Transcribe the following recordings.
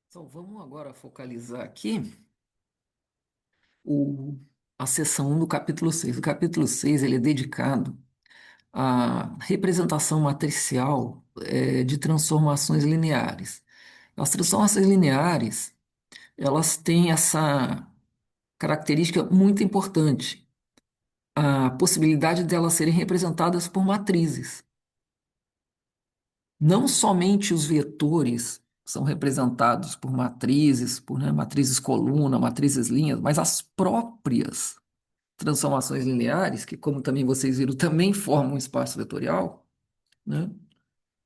Então, vamos agora focalizar aqui o, a seção 1 do capítulo 6. O capítulo 6 ele é dedicado à representação matricial de transformações lineares. As transformações lineares, elas têm essa característica muito importante, a possibilidade de elas serem representadas por matrizes. Não somente os vetores são representados por matrizes, por, né, matrizes coluna, matrizes linhas, mas as próprias transformações lineares, que como também vocês viram, também formam um espaço vetorial, né?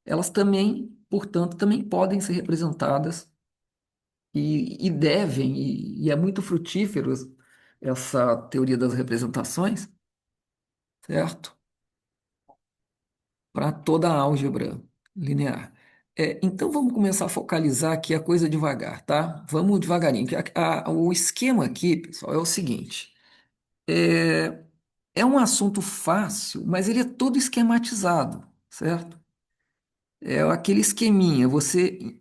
Elas também, portanto, também podem ser representadas e devem, e é muito frutífero essa teoria das representações, certo? Para toda a álgebra linear. Então vamos começar a focalizar aqui a coisa devagar, tá? Vamos devagarinho. O esquema aqui, pessoal, é o seguinte: é, é um assunto fácil, mas ele é todo esquematizado, certo? É aquele esqueminha, você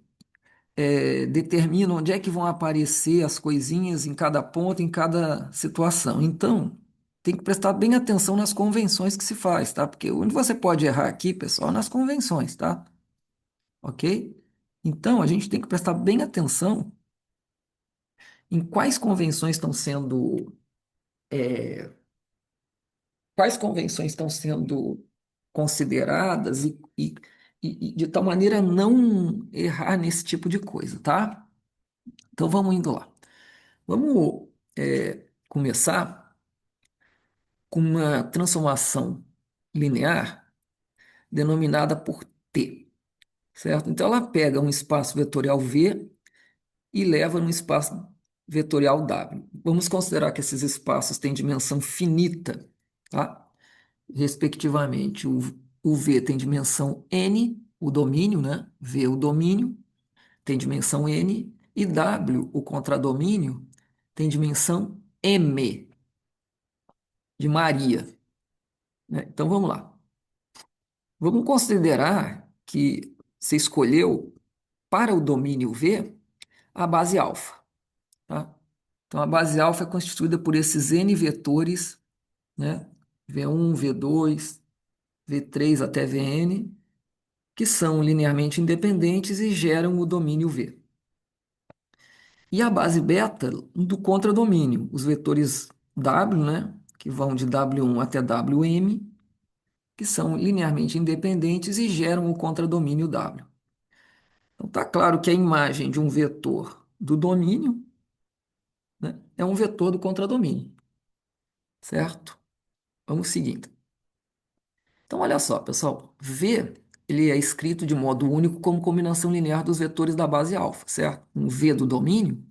determina onde é que vão aparecer as coisinhas em cada ponto, em cada situação. Então, tem que prestar bem atenção nas convenções que se faz, tá? Porque onde você pode errar aqui, pessoal, é nas convenções, tá? Ok? Então, a gente tem que prestar bem atenção em quais convenções estão sendo consideradas e de tal maneira a não errar nesse tipo de coisa, tá? Então vamos indo lá. Vamos começar com uma transformação linear denominada por T, certo? Então ela pega um espaço vetorial V e leva num espaço vetorial W. Vamos considerar que esses espaços têm dimensão finita, tá? Respectivamente, o V tem dimensão N, o domínio, né? V, o domínio, tem dimensão N, e W, o contradomínio, tem dimensão M, de Maria, né? Então vamos lá. Vamos considerar que você escolheu para o domínio V a base alfa, tá? Então a base alfa é constituída por esses N vetores, né? V1, V2, V3 até Vn, que são linearmente independentes e geram o domínio V. E a base beta do contradomínio, os vetores W, né, que vão de W1 até Wm, que são linearmente independentes e geram o contradomínio W. Então está claro que a imagem de um vetor do domínio, né, é um vetor do contradomínio, certo? Vamos seguindo. Então olha só, pessoal, V ele é escrito de modo único como combinação linear dos vetores da base alfa, certo? Um V do domínio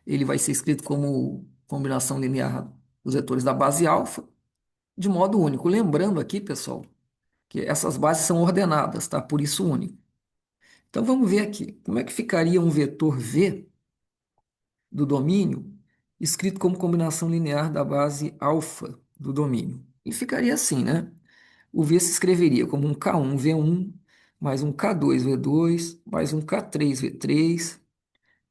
ele vai ser escrito como combinação linear dos vetores da base alfa, de modo único. Lembrando aqui, pessoal, que essas bases são ordenadas, tá? Por isso único. Então vamos ver aqui, como é que ficaria um vetor V do domínio escrito como combinação linear da base alfa do domínio? E ficaria assim, né? O V se escreveria como um K1 V1, mais um K2 V2, mais um K3 V3,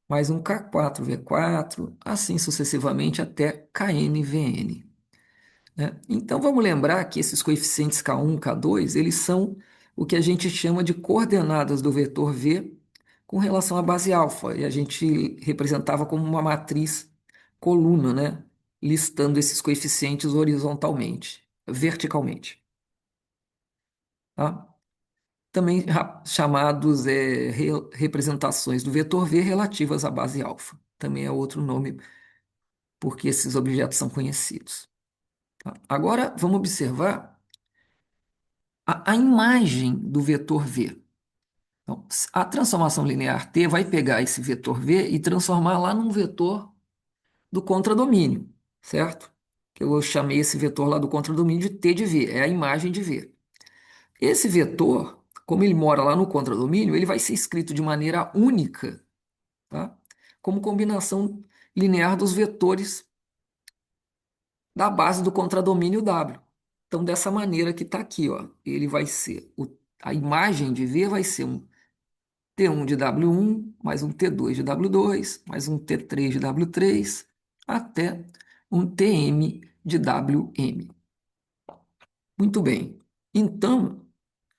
mais um K4 V4, assim sucessivamente até Kn Vn, né? Então vamos lembrar que esses coeficientes K1, K2, eles são o que a gente chama de coordenadas do vetor V com relação à base alfa, e a gente representava como uma matriz coluna, né? Listando esses coeficientes horizontalmente, verticalmente, tá? Também chamados representações do vetor V relativas à base alfa. Também é outro nome porque esses objetos são conhecidos, tá? Agora vamos observar a imagem do vetor V. Então, a transformação linear T vai pegar esse vetor V e transformar lá num vetor do contradomínio, certo? Que eu chamei esse vetor lá do contradomínio de T de V, é a imagem de V. Esse vetor, como ele mora lá no contradomínio, ele vai ser escrito de maneira única, tá? Como combinação linear dos vetores da base do contradomínio W. Então, dessa maneira que está aqui, ó, ele vai ser, a imagem de V vai ser T1 de W1, mais um T2 de W2, mais um T3 de W3, até um TM de WM. Muito bem. Então,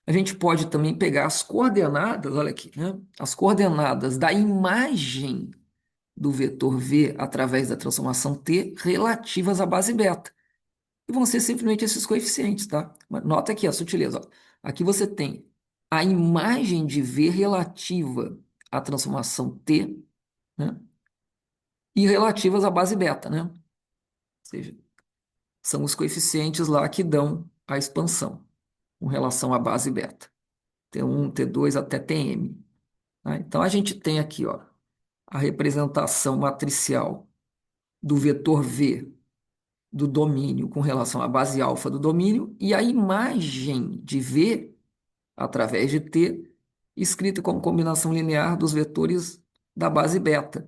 a gente pode também pegar as coordenadas, olha aqui, né? As coordenadas da imagem do vetor V através da transformação T relativas à base beta. E vão ser simplesmente esses coeficientes, tá? Mas nota aqui a sutileza, ó. Aqui você tem a imagem de V relativa à transformação T, né? E relativas à base beta, né? Ou seja, são os coeficientes lá que dão a expansão com relação à base beta. T1, T2 até Tm. Tá? Então a gente tem aqui, ó, a representação matricial do vetor V do domínio com relação à base alfa do domínio e a imagem de V através de T, escrita como combinação linear dos vetores da base beta.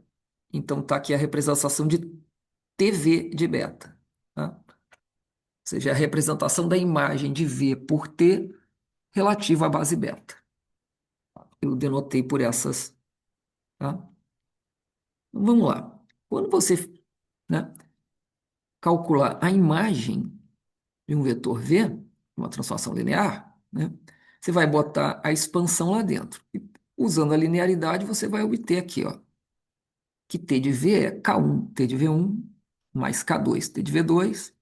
Então está aqui a representação de TV de beta. Tá? Ou seja, a representação da imagem de V por T relativa à base beta. Eu denotei por essas. Tá? Vamos lá. Quando você, né, calcular a imagem de um vetor V, uma transformação linear, né, você vai botar a expansão lá dentro. E, usando a linearidade, você vai obter aqui, ó, que T de V é K1, T de V1, mais K2, T de V2,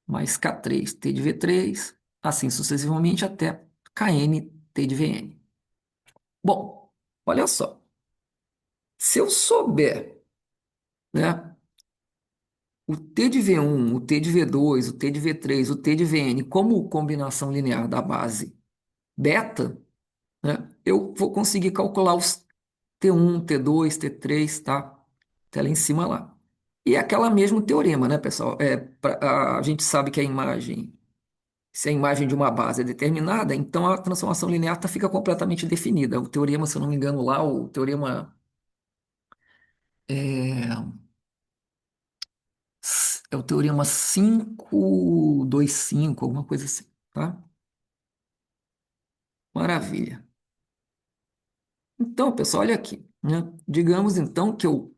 mais K3, T de V3, assim sucessivamente até Kn, T de Vn. Bom, olha só. Se eu souber, né, o T de V1, o T de V2, o T de V3, o T de Vn como combinação linear da base beta, né, eu vou conseguir calcular os T1, T2, T3, tá? Tá lá em cima lá. E é aquela mesmo teorema, né, pessoal? A gente sabe que a imagem, se a imagem de uma base é determinada, então a transformação linear fica completamente definida. O teorema, se eu não me engano, lá, o teorema é, é o teorema 525, alguma coisa assim, tá? Maravilha. Então, pessoal, olha aqui, né? Digamos então que eu,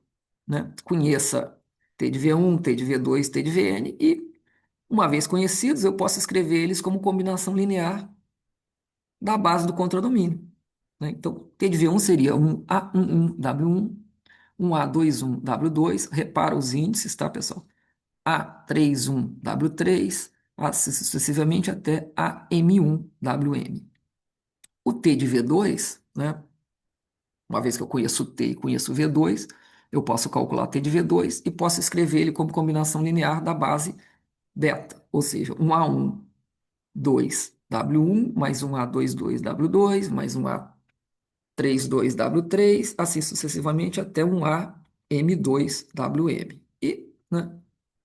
né, conheça T de V1, T de V2, T de Vn e, uma vez conhecidos, eu posso escrever eles como combinação linear da base do contradomínio. Né? Então, T de V1 seria um A11 W1, um A21 W2, repara os índices, tá, pessoal? A31 W3, assim sucessivamente até AM1 WM. O T de V2, né? Uma vez que eu conheço o T e conheço o V2, eu posso calcular T de V2 e posso escrever ele como combinação linear da base beta, ou seja, um A1, 2, W1, mais um A22, W2, mais um A32, W3, assim sucessivamente até um AM2, WM. E, né,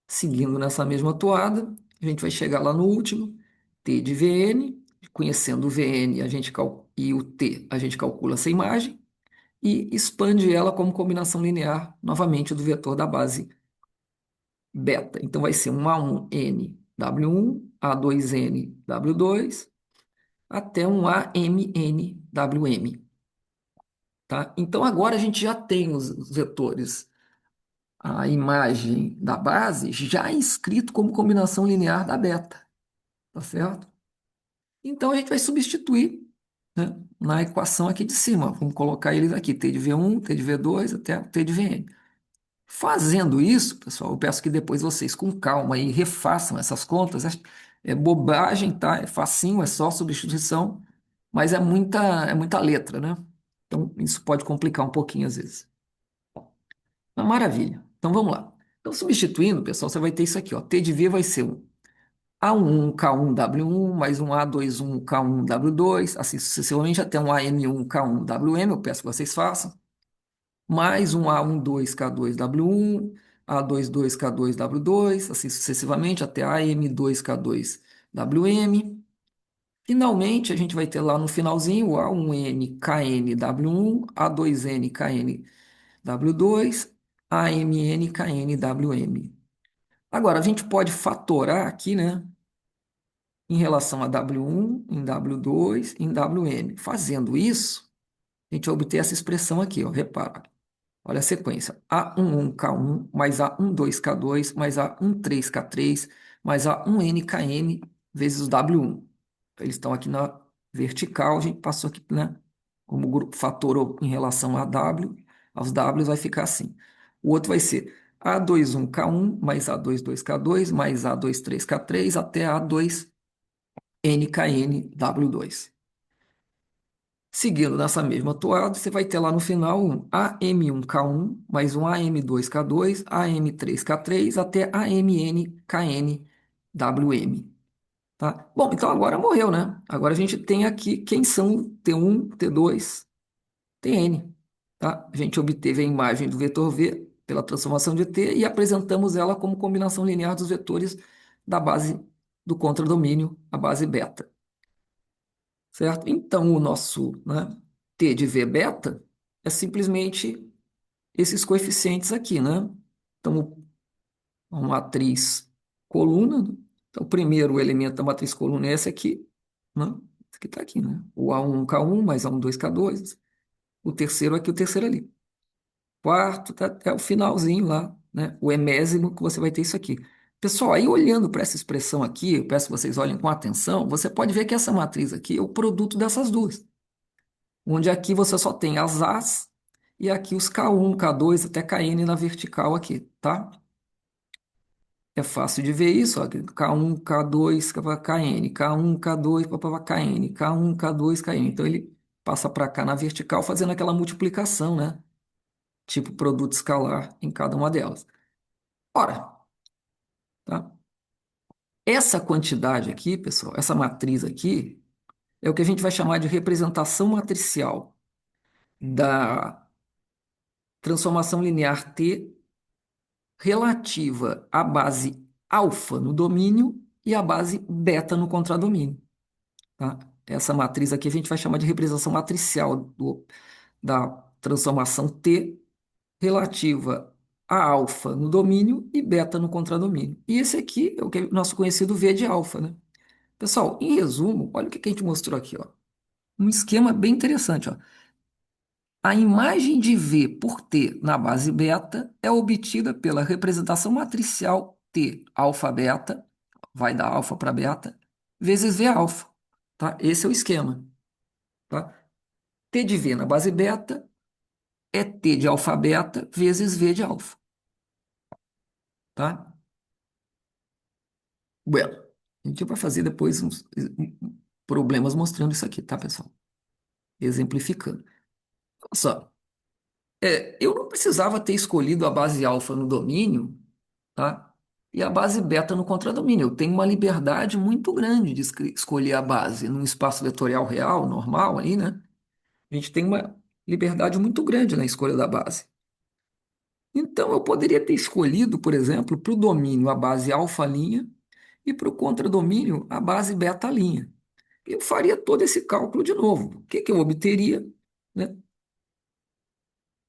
seguindo nessa mesma toada, a gente vai chegar lá no último, T de Vn, conhecendo o Vn e o T, a gente calcula essa imagem, e expande ela como combinação linear, novamente, do vetor da base beta. Então, vai ser um A1N W1, A2N W2, até um AMN WM. Tá? Então, agora a gente já tem os vetores, a imagem da base já escrito como combinação linear da beta. Tá certo? Então, a gente vai substituir, né, na equação aqui de cima. Vamos colocar eles aqui, T de V1, T de V2 até T de Vn. Fazendo isso, pessoal, eu peço que depois vocês, com calma, aí, refaçam essas contas. É bobagem, tá? É facinho, é só substituição, mas é muita letra, né? Então, isso pode complicar um pouquinho às vezes. Mas maravilha. Então, vamos lá. Então, substituindo, pessoal, você vai ter isso aqui, ó. T de V vai ser um A1 K1 W1, mais um A21 K1 W2, assim sucessivamente até um AM1 K1 WM, eu peço que vocês façam. Mais um A12K2W1, A22K2W2, assim sucessivamente até AM2K2WM. Finalmente, a gente vai ter lá no finalzinho o A1NKNW1, A2NKNW2, AMNKNWM. Agora, a gente pode fatorar aqui, né, em relação a W1, em W2, em WM. Fazendo isso, a gente vai obter essa expressão aqui, ó, repara. Olha a sequência. A11K1 mais A12K2 mais A13K3 mais A1NKN vezes W1. Eles estão aqui na vertical, a gente passou aqui, né? Como grupo fator em relação a W, aos Ws vai ficar assim. O outro vai ser A21K1 mais A22K2 mais A23K3 até A2NKN W2. Seguindo nessa mesma toada, você vai ter lá no final um AM1K1 mais um AM2K2, AM3K3 até AMNKNWM. Tá? Bom, então agora morreu, né? Agora a gente tem aqui quem são T1, T2, Tn. Tá? A gente obteve a imagem do vetor V pela transformação de T e apresentamos ela como combinação linear dos vetores da base do contradomínio, a base beta. Certo? Então, o nosso, né, T de V beta é simplesmente esses coeficientes aqui, né? Então, uma matriz coluna, né? Então, o primeiro elemento da matriz coluna é esse aqui, né? Esse que está aqui, né? O A1K1 mais A12K2. O terceiro aqui, o terceiro ali. Quarto, tá até o finalzinho lá, né? O emésimo que você vai ter isso aqui. Pessoal, aí olhando para essa expressão aqui, eu peço que vocês olhem com atenção, você pode ver que essa matriz aqui é o produto dessas duas. Onde aqui você só tem as As e aqui os K1, K2 até Kn na vertical aqui, tá? É fácil de ver isso, ó, K1, K2, Kn, K1, K2, Kn, K1, K2, Kn. Então ele passa para cá na vertical fazendo aquela multiplicação, né? Tipo produto escalar em cada uma delas. Ora, tá? Essa quantidade aqui, pessoal, essa matriz aqui, é o que a gente vai chamar de representação matricial da transformação linear T relativa à base alfa no domínio e à base beta no contradomínio. Tá? Essa matriz aqui a gente vai chamar de representação matricial da transformação T relativa a alfa no domínio e beta no contradomínio. E esse aqui é o que é nosso conhecido V de alfa, né? Pessoal, em resumo, olha o que a gente mostrou aqui, ó. Um esquema bem interessante, ó. A imagem de V por T na base beta é obtida pela representação matricial T alfa beta, vai da alfa para beta, vezes V alfa. Tá? Esse é o esquema. Tá? T de V na base beta é T de alfa beta vezes V de alfa. Tá? Bueno, a gente vai fazer depois uns problemas mostrando isso aqui, tá, pessoal? Exemplificando. Olha só, eu não precisava ter escolhido a base alfa no domínio, tá? E a base beta no contradomínio. Eu tenho uma liberdade muito grande de escolher a base num espaço vetorial real, normal aí, né? A gente tem uma liberdade muito grande na escolha da base. Então, eu poderia ter escolhido, por exemplo, para o domínio a base alfa' e para o contradomínio a base beta'. Eu faria todo esse cálculo de novo. O que que eu obteria? Né?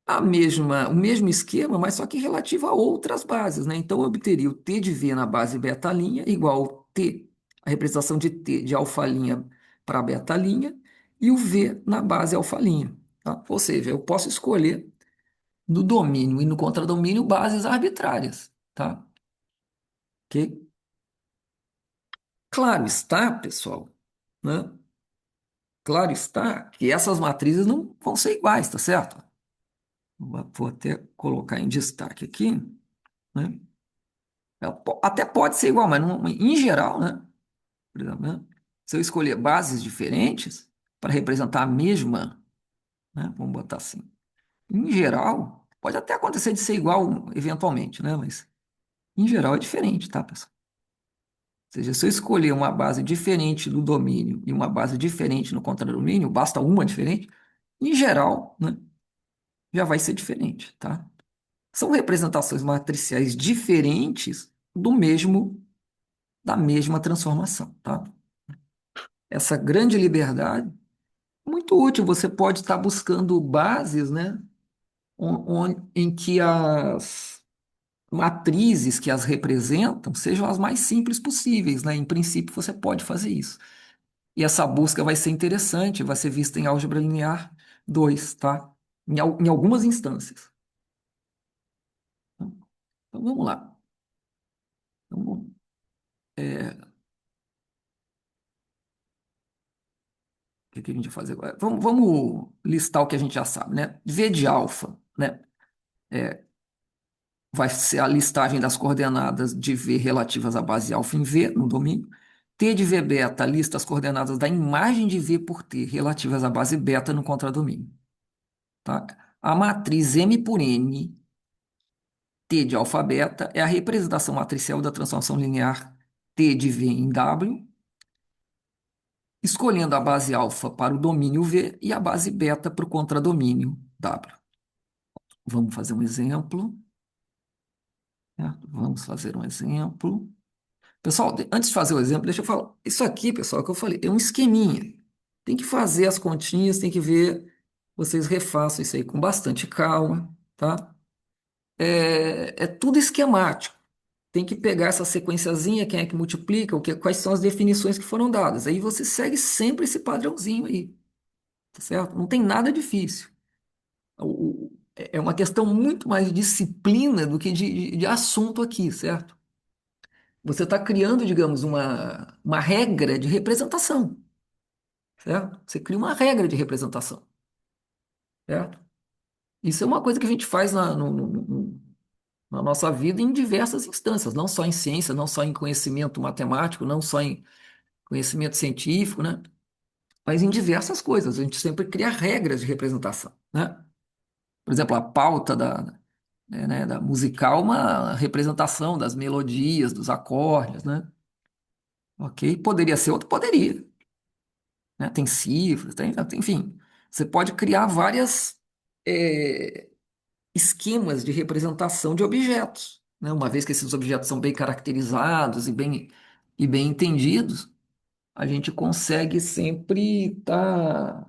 O mesmo esquema, mas só que relativo a outras bases, né? Então eu obteria o T de V na base beta' igual ao T, a representação de T de alfa' para beta', e o V na base alfa', tá? Ou seja, eu posso escolher no domínio e no contradomínio bases arbitrárias, tá? Ok? Claro está, pessoal, né? Claro está que essas matrizes não vão ser iguais, tá certo? Vou até colocar em destaque aqui, né? Até pode ser igual, mas em geral, né? Por exemplo, né? Se eu escolher bases diferentes para representar a mesma, né? Vamos botar assim. Em geral, pode até acontecer de ser igual eventualmente, né? Mas em geral é diferente, tá, pessoal? Ou seja, se eu escolher uma base diferente do domínio e uma base diferente no contradomínio, basta uma diferente, em geral, né? Já vai ser diferente, tá? São representações matriciais diferentes do mesmo da mesma transformação, tá? Essa grande liberdade é muito útil. Você pode estar buscando bases, né, em que as matrizes que as representam sejam as mais simples possíveis, né? Em princípio, você pode fazer isso. E essa busca vai ser interessante, vai ser vista em álgebra linear 2, tá? Em algumas instâncias. Então vamos lá. Então, o que que a gente vai fazer agora? Vamos listar o que a gente já sabe, né? V de alfa, né? Vai ser a listagem das coordenadas de V relativas à base alfa em V, no domínio. T de V beta lista as coordenadas da imagem de V por T relativas à base beta no contradomínio. Tá? A matriz M por N, T de alfa beta, é a representação matricial da transformação linear T de V em W, escolhendo a base alfa para o domínio V e a base beta para o contradomínio W. Vamos fazer um exemplo. Certo? Vamos fazer um exemplo. Pessoal, antes de fazer o exemplo, deixa eu falar. Isso aqui, pessoal, que eu falei, é um esqueminha. Tem que fazer as continhas, tem que ver. Vocês refaçam isso aí com bastante calma, tá? É tudo esquemático. Tem que pegar essa sequenciazinha, quem é que multiplica, quais são as definições que foram dadas. Aí você segue sempre esse padrãozinho aí, tá certo? Não tem nada difícil. É uma questão muito mais de disciplina do que de assunto aqui, certo? Você está criando, digamos, uma regra de representação, certo? Você cria uma regra de representação, certo? Isso é uma coisa que a gente faz na nossa vida em diversas instâncias, não só em ciência, não só em conhecimento matemático, não só em conhecimento científico, né? Mas em diversas coisas. A gente sempre cria regras de representação, né? Por exemplo, a pauta da musical, uma representação das melodias, dos acordes, né? Ok? Poderia ser outro? Poderia, né? Tem cifras, enfim. Você pode criar várias eh, esquemas de representação de objetos, né? Uma vez que esses objetos são bem caracterizados e bem entendidos, a gente consegue sempre estar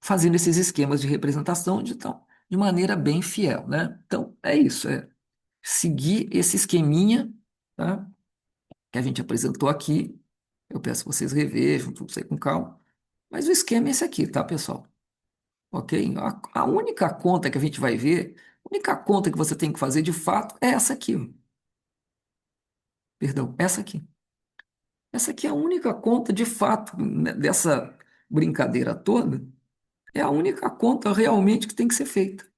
fazendo esses esquemas de representação de maneira bem fiel, né? Então, é isso, seguir esse esqueminha, tá? Que a gente apresentou aqui. Eu peço que vocês revejam, tudo isso aí com calma. Mas o esquema é esse aqui, tá, pessoal? Ok? A única conta que a gente vai ver, a única conta que você tem que fazer de fato é essa aqui, ó. Perdão, essa aqui. Essa aqui é a única conta de fato, né, dessa brincadeira toda. É a única conta realmente que tem que ser feita,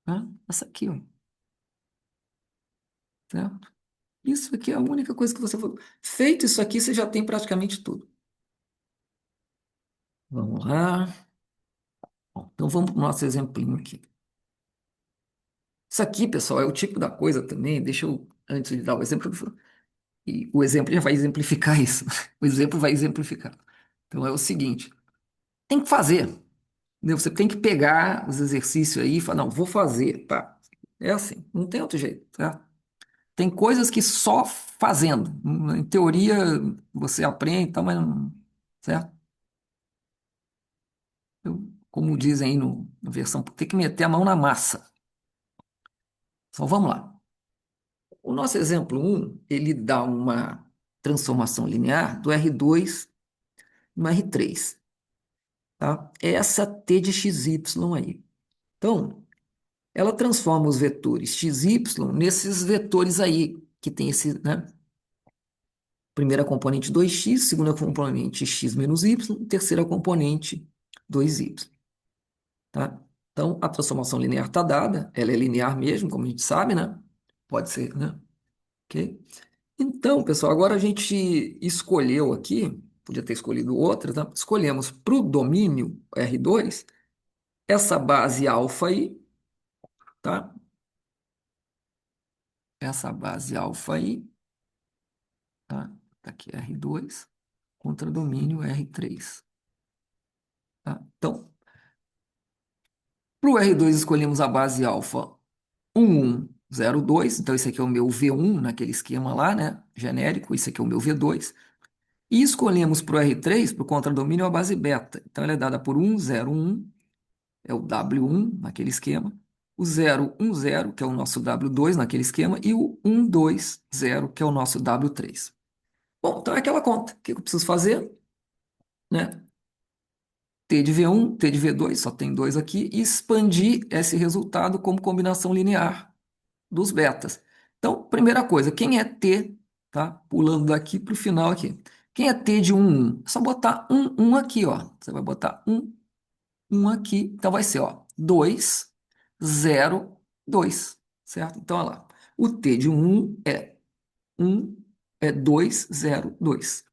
tá? Essa aqui, ó. Certo? Isso aqui é a única coisa que você falou. Feito isso aqui, você já tem praticamente tudo. Vamos lá. Bom, então vamos para o nosso exemplinho aqui. Isso aqui, pessoal, é o tipo da coisa também. Deixa eu, antes de dar o exemplo, e o exemplo já vai exemplificar isso. O exemplo vai exemplificar. Então é o seguinte: tem que fazer, entendeu? Você tem que pegar os exercícios aí e falar, não, vou fazer, tá? É assim, não tem outro jeito, tá? Tem coisas que só fazendo. Em teoria, você aprende, tá, mas não, certo? Como dizem aí na versão, tem que meter a mão na massa. Então vamos lá. O nosso exemplo um ele dá uma transformação linear do R2 no R3, tá? É essa T de XY aí. Então, ela transforma os vetores XY nesses vetores aí, que tem esse, né? Primeira componente 2x, segunda componente x menos y, terceira componente 2y, tá? Então, a transformação linear está dada, ela é linear mesmo, como a gente sabe, né? Pode ser, né? Ok? Então, pessoal, agora a gente escolheu aqui, podia ter escolhido outra, tá? Escolhemos para o domínio R2 essa base alfa aí, tá? Essa base alfa aí, tá? Tá aqui R2 contra domínio R3, tá? Então, para o R2 escolhemos a base alfa 1102, então esse aqui é o meu V1 naquele esquema lá, né? Genérico, esse aqui é o meu V2. E escolhemos para o R3, para o contradomínio, a base beta. Então ela é dada por 101, é o W1 naquele esquema, o 010, que é o nosso W2 naquele esquema, e o 120, que é o nosso W3. Bom, então é aquela conta. O que eu preciso fazer? né? T de V1, T de V2, só tem dois aqui, e expandir esse resultado como combinação linear dos betas. Então, primeira coisa, quem é T, tá? Pulando daqui para o final aqui. Quem é T de 1, 1? É só botar um aqui, ó. Você vai botar um aqui. Então vai ser, ó, 2, 0, 2, certo? Então, olha lá. O T de 1 é 2, 0, 2.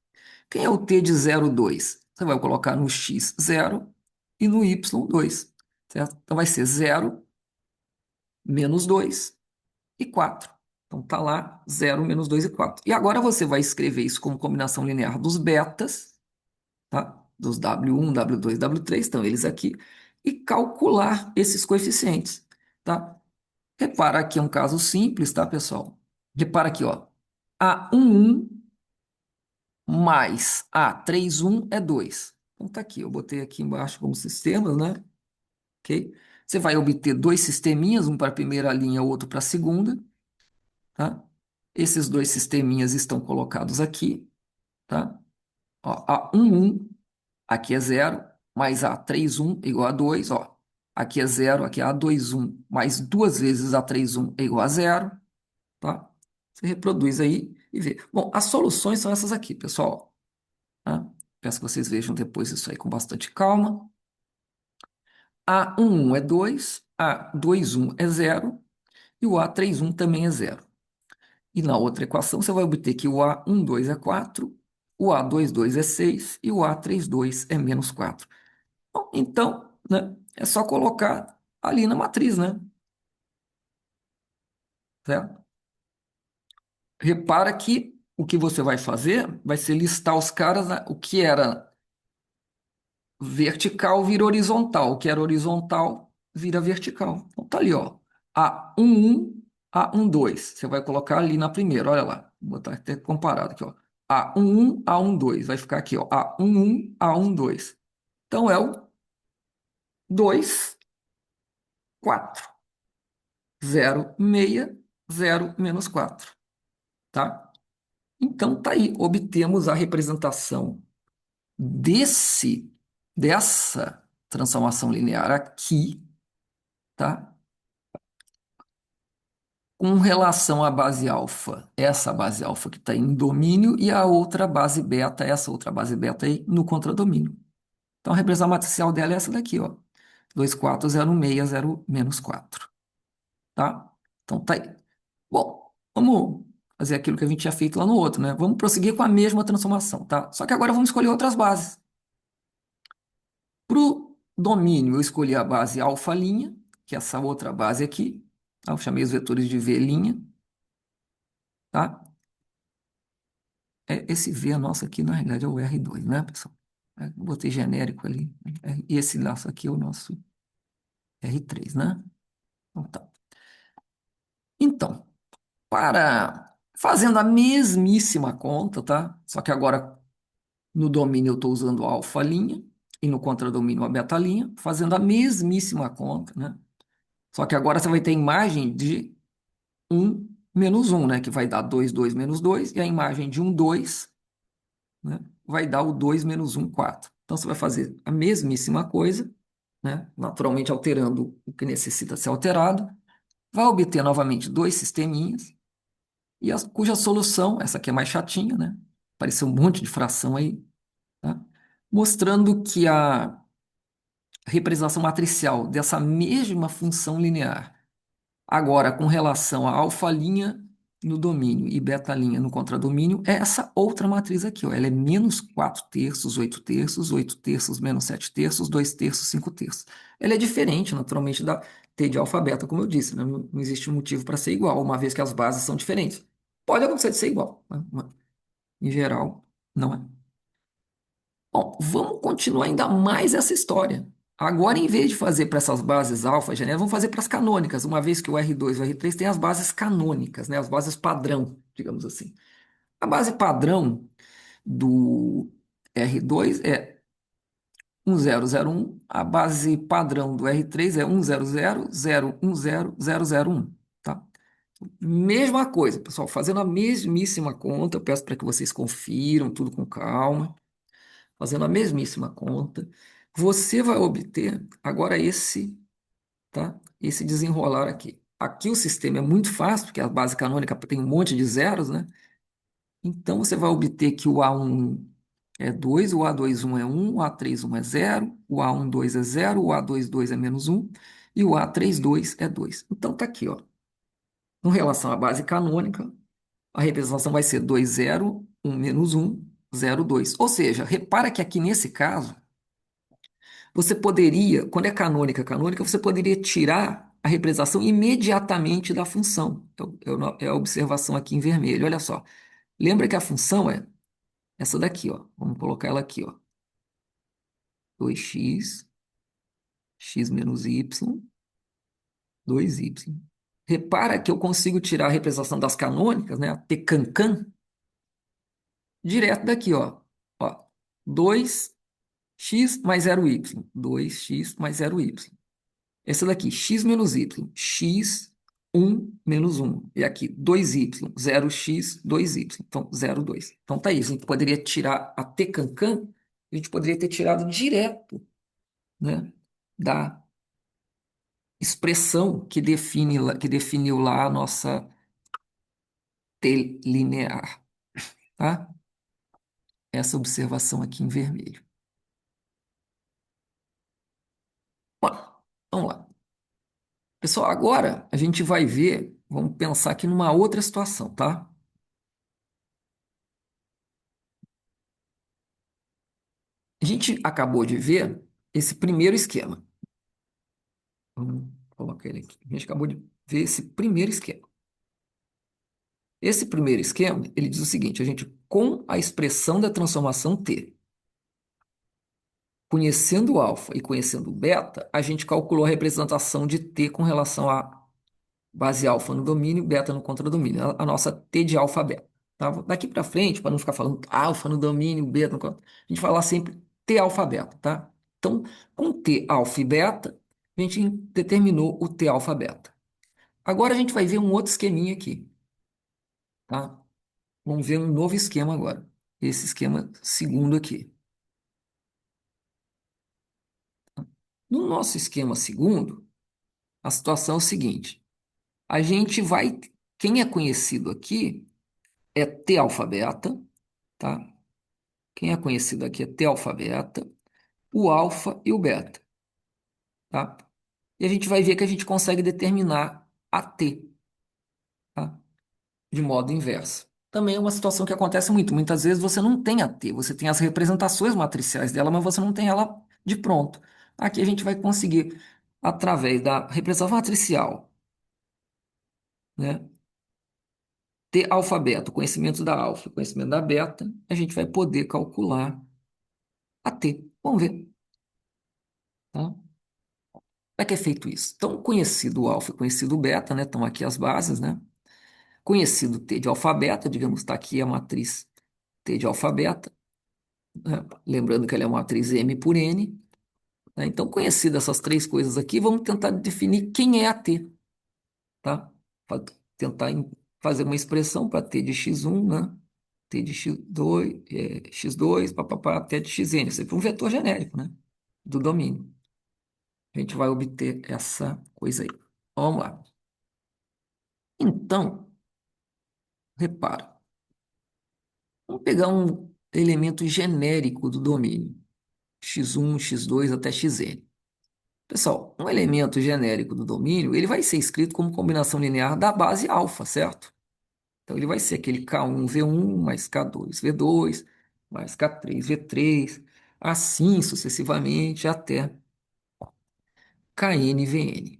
Quem é o T de 0, 2? Você vai colocar no X 0 e no Y 2, certo? Então vai ser 0, menos 2 e 4. Então tá lá 0, menos 2 e 4. E agora você vai escrever isso como combinação linear dos betas, tá? Dos W1, W2, W3, estão eles aqui, e calcular esses coeficientes, tá? Repara aqui é um caso simples, tá, pessoal? Repara aqui, ó. A11 mais A31 é 2. Então tá aqui, eu botei aqui embaixo como sistemas, né? Ok? Você vai obter dois sisteminhas, um para a primeira linha, outro para a segunda, tá? Esses dois sisteminhas estão colocados aqui, tá? Ó, A11 aqui é 0, mais A31 igual a 2, ó. Aqui é 0, aqui é A21, mais duas vezes A31 é igual a 0, tá? Você reproduz aí e vê. Bom, as soluções são essas aqui, pessoal, tá? Peço que vocês vejam depois isso aí com bastante calma. A11 é 2, A21 é 0 e o A31 também é 0. E na outra equação você vai obter que o A12 é 4, o A22 é 6 e o A32 é menos 4. Bom, então, né, é só colocar ali na matriz, né? Certo? Repara que o que você vai fazer vai ser listar os caras, né, o que era vertical vira horizontal, o que era horizontal vira vertical. Então tá ali, ó. A11, A12. Você vai colocar ali na primeira, olha lá. Vou botar até comparado aqui, ó. A11, A12. Vai ficar aqui, ó. A11, A12. Então é o 2, 4. 0, 6, 0, menos 4. Tá? Então tá aí. Obtemos a representação dessa transformação linear aqui, tá? Com relação à base alfa, essa base alfa que está em domínio e a outra base beta, essa outra base beta aí no contradomínio. Então a representação matricial dela é essa daqui, ó. 2, 4, 0, 6, 0, menos 4. Tá? Então tá aí. Bom, vamos fazer aquilo que a gente tinha feito lá no outro, né? Vamos prosseguir com a mesma transformação, tá? Só que agora vamos escolher outras bases. Para o domínio, eu escolhi a base alfa', que é essa outra base aqui. Tá? Eu chamei os vetores de V', tá? Esse V nosso aqui, na realidade, é o R2, né, pessoal? Eu botei genérico ali. E esse laço aqui é o nosso R3, né? Então, tá. Então, para fazendo a mesmíssima conta, tá? Só que agora no domínio eu estou usando a alfa' e no contradomínio a beta', fazendo a mesmíssima conta, né? Só que agora você vai ter imagem de um menos um, né? Que vai dar 2, 2 menos 2 e a imagem de um 2, né, vai dar o 2 menos um 4. Então, você vai fazer a mesmíssima coisa, né, naturalmente alterando o que necessita ser alterado, vai obter novamente dois sisteminhas, cuja solução, essa aqui é mais chatinha, né? Apareceu um monte de fração aí, tá? Mostrando que a representação matricial dessa mesma função linear, agora com relação a alfa' no domínio e beta' no contradomínio, é essa outra matriz aqui, ó. Ela é menos 4 terços, 8 terços, menos 7 terços, 2 terços, 5 terços. Ela é diferente, naturalmente, da T de alfa beta, como eu disse, né? Não existe um motivo para ser igual, uma vez que as bases são diferentes. Pode acontecer de ser igual, né? Mas, em geral, não é. Bom, vamos continuar ainda mais essa história. Agora, em vez de fazer para essas bases alfa, genérica, vamos fazer para as canônicas, uma vez que o R2 e o R3 têm as bases canônicas, né? As bases padrão, digamos assim. A base padrão do R2 é 1001, a base padrão do R3 é 100, 010, 010, 001, tá? Mesma coisa, pessoal, fazendo a mesmíssima conta, eu peço para que vocês confiram tudo com calma. fazendo a mesmíssima conta, você vai obter agora esse, tá? Esse desenrolar aqui. Aqui o sistema é muito fácil, porque a base canônica tem um monte de zeros, né? Então você vai obter que o A1 é 2, o A21 é 1, o A31 é 0, o A12 é 0, o A22 é menos 1 e o A32 é 2. Então tá aqui, ó. Com relação à base canônica, a representação vai ser 2, 0, 1 menos 1, 0, 2. Ou seja, repara que aqui nesse caso, você poderia, quando é canônica, você poderia tirar a representação imediatamente da função. É a observação aqui em vermelho, olha só. Lembra que a função é essa daqui, ó. Vamos colocar ela aqui, ó. 2x, x menos y, 2y. Repara que eu consigo tirar a representação das canônicas, né? A T cancan, direto daqui, ó. Ó, 2x mais 0y. 2x mais 0y. Essa daqui, x menos y. X, 1 menos 1. E aqui, 2y. 0x, 2y. Então, 0, 2. Então, tá isso. A gente poderia tirar a T cancan, a gente poderia ter tirado direto, né, da expressão que definiu lá a nossa T linear, tá? Essa observação aqui em vermelho. Bom, vamos lá. Pessoal, agora a gente vai ver, vamos pensar aqui numa outra situação, tá? A gente acabou de ver esse primeiro esquema. Vamos colocar ele aqui. A gente acabou de ver esse primeiro esquema. Esse primeiro esquema, ele diz o seguinte, a gente, com a expressão da transformação T, conhecendo o alfa e conhecendo o beta, a gente calculou a representação de T com relação a base alfa no domínio, beta no contradomínio, a nossa T de alfa beta. Tá? Daqui para frente, para não ficar falando alfa no domínio, beta no contra, a gente fala sempre T alfa beta, tá? Então, com T alfa e beta, a gente determinou o T alfa beta. Agora a gente vai ver um outro esqueminha aqui, tá? Vamos ver um novo esquema agora. Esse esquema segundo aqui. No nosso esquema segundo, a situação é o seguinte: a gente vai. Quem é conhecido aqui é T alfa beta, tá? Quem é conhecido aqui é T alfa beta, o alfa e o beta, tá? E a gente vai ver que a gente consegue determinar a T, tá? De modo inverso. Também é uma situação que acontece muito. Muitas vezes você não tem a T, você tem as representações matriciais dela, mas você não tem ela de pronto. Aqui a gente vai conseguir, através da representação matricial, né? Ter alfabeto, conhecimento da alfa, conhecimento da beta, a gente vai poder calcular a T. Vamos ver, tá? Como é que é feito isso? Então, conhecido o alfa e conhecido o beta, né? Estão aqui as bases, né? Conhecido T de alfa beta, digamos, está aqui a matriz T de alfa beta, né? Lembrando que ela é uma matriz M por N, né? Então, conhecidas essas três coisas aqui, vamos tentar definir quem é a T, tá? Para tentar fazer uma expressão para T de x1, né? T de x2, x2, papapá, até de xn. Isso aqui é um vetor genérico, né? Do domínio. A gente vai obter essa coisa aí. Vamos lá. Então, repara. Vamos pegar um elemento genérico do domínio. X1, x2 até xn. Pessoal, um elemento genérico do domínio, ele vai ser escrito como combinação linear da base alfa, certo? Então, ele vai ser aquele K1V1 mais K2V2 mais K3V3, assim sucessivamente até KNVN,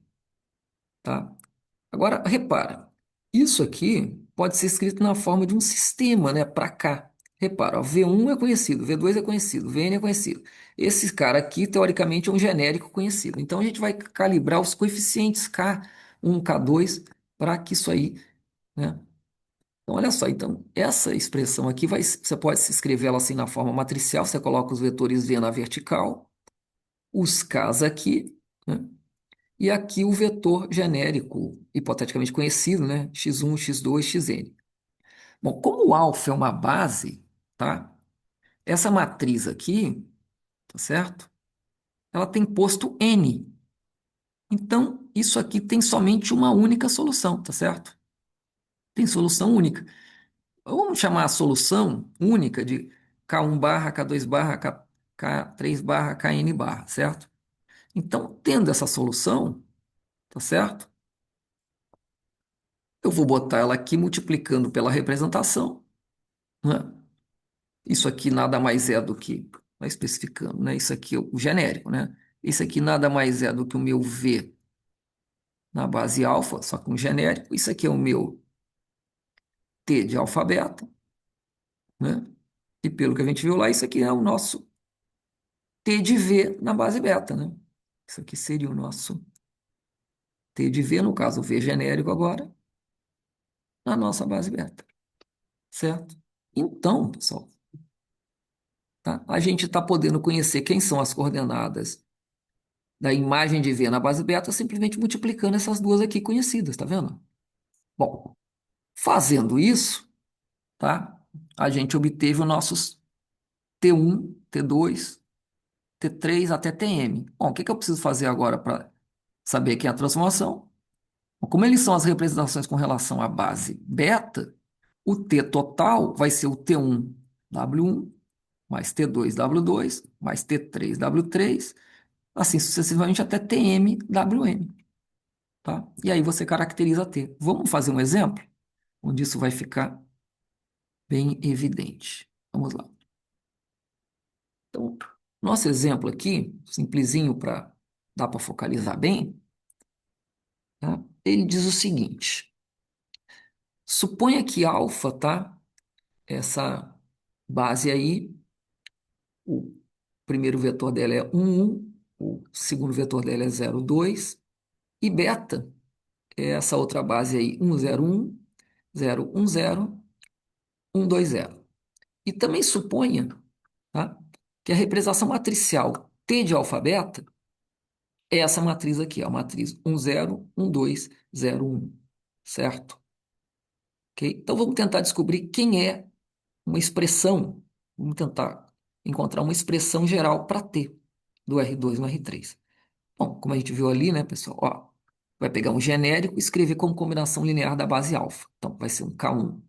tá? Agora, repara, isso aqui pode ser escrito na forma de um sistema, né, para cá. Repara, ó, V1 é conhecido, V2 é conhecido, Vn é conhecido. Esse cara aqui, teoricamente, é um genérico conhecido. Então, a gente vai calibrar os coeficientes K1, K2, para que isso aí, né? Então, olha só, então, essa expressão aqui, você pode se escrever ela assim na forma matricial, você coloca os vetores V na vertical, os Ks aqui, né? E aqui o vetor genérico, hipoteticamente conhecido, né? X1, x2, xn. Bom, como o alfa é uma base, tá? Essa matriz aqui, tá certo? Ela tem posto N. Então, isso aqui tem somente uma única solução, tá certo? Tem solução única. Vamos chamar a solução única de K1 barra, K2 barra, K3 barra, Kn barra, certo? Então, tendo essa solução, tá certo? Eu vou botar ela aqui multiplicando pela representação, né? Isso aqui nada mais é do que, vai especificando, né? Isso aqui é o genérico, né? Isso aqui nada mais é do que o meu V na base alfa, só com genérico. Isso aqui é o meu T de alfa beta, né? E pelo que a gente viu lá, isso aqui é o nosso T de V na base beta, né? Isso aqui seria o nosso T de V, no caso, o V genérico agora, na nossa base beta, certo? Então, pessoal, tá? A gente está podendo conhecer quem são as coordenadas da imagem de V na base beta simplesmente multiplicando essas duas aqui conhecidas, tá vendo? Bom, fazendo isso, tá? A gente obteve os nossos T1, T2, T3 até Tm. Bom, o que que eu preciso fazer agora para saber quem é a transformação? Bom, como eles são as representações com relação à base beta, o T total vai ser o T1 W1 mais T2 W2 mais T3 W3, assim sucessivamente até Tm Wm, tá? E aí você caracteriza T. Vamos fazer um exemplo onde isso vai ficar bem evidente. Vamos lá. Então, nosso exemplo aqui, simplesinho para dar para focalizar bem, tá? Ele diz o seguinte: suponha que alfa, tá? Essa base aí, o primeiro vetor dela é 1, 1, o segundo vetor dela é 0, 2, e beta é essa outra base aí, 1, 0, 1, 0, 1, 0, 1, 2, 0. E também suponha, tá? Que a representação matricial T de alfa beta é essa matriz aqui, a matriz 1, 0, 1, 2, 0, 1, certo? Ok? Então vamos tentar descobrir quem é uma expressão, vamos tentar encontrar uma expressão geral para T do R2 no R3. Bom, como a gente viu ali, né, pessoal? Ó, vai pegar um genérico e escrever como combinação linear da base alfa. Então vai ser um K1,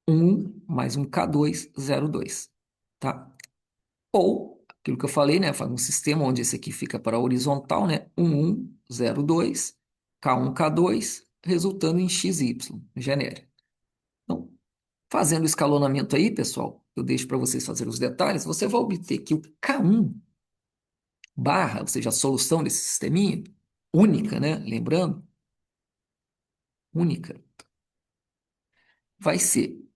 1 mais um K2, 0, 2, tá? Ou, aquilo que eu falei, né? Faz um sistema onde esse aqui fica para a horizontal, né? 1, 1, 0, 2, K1, K2, resultando em XY, genérico. Então, fazendo o escalonamento aí, pessoal, eu deixo para vocês fazerem os detalhes, você vai obter que o K1 barra, ou seja, a solução desse sisteminha, única, né? Lembrando, única, vai ser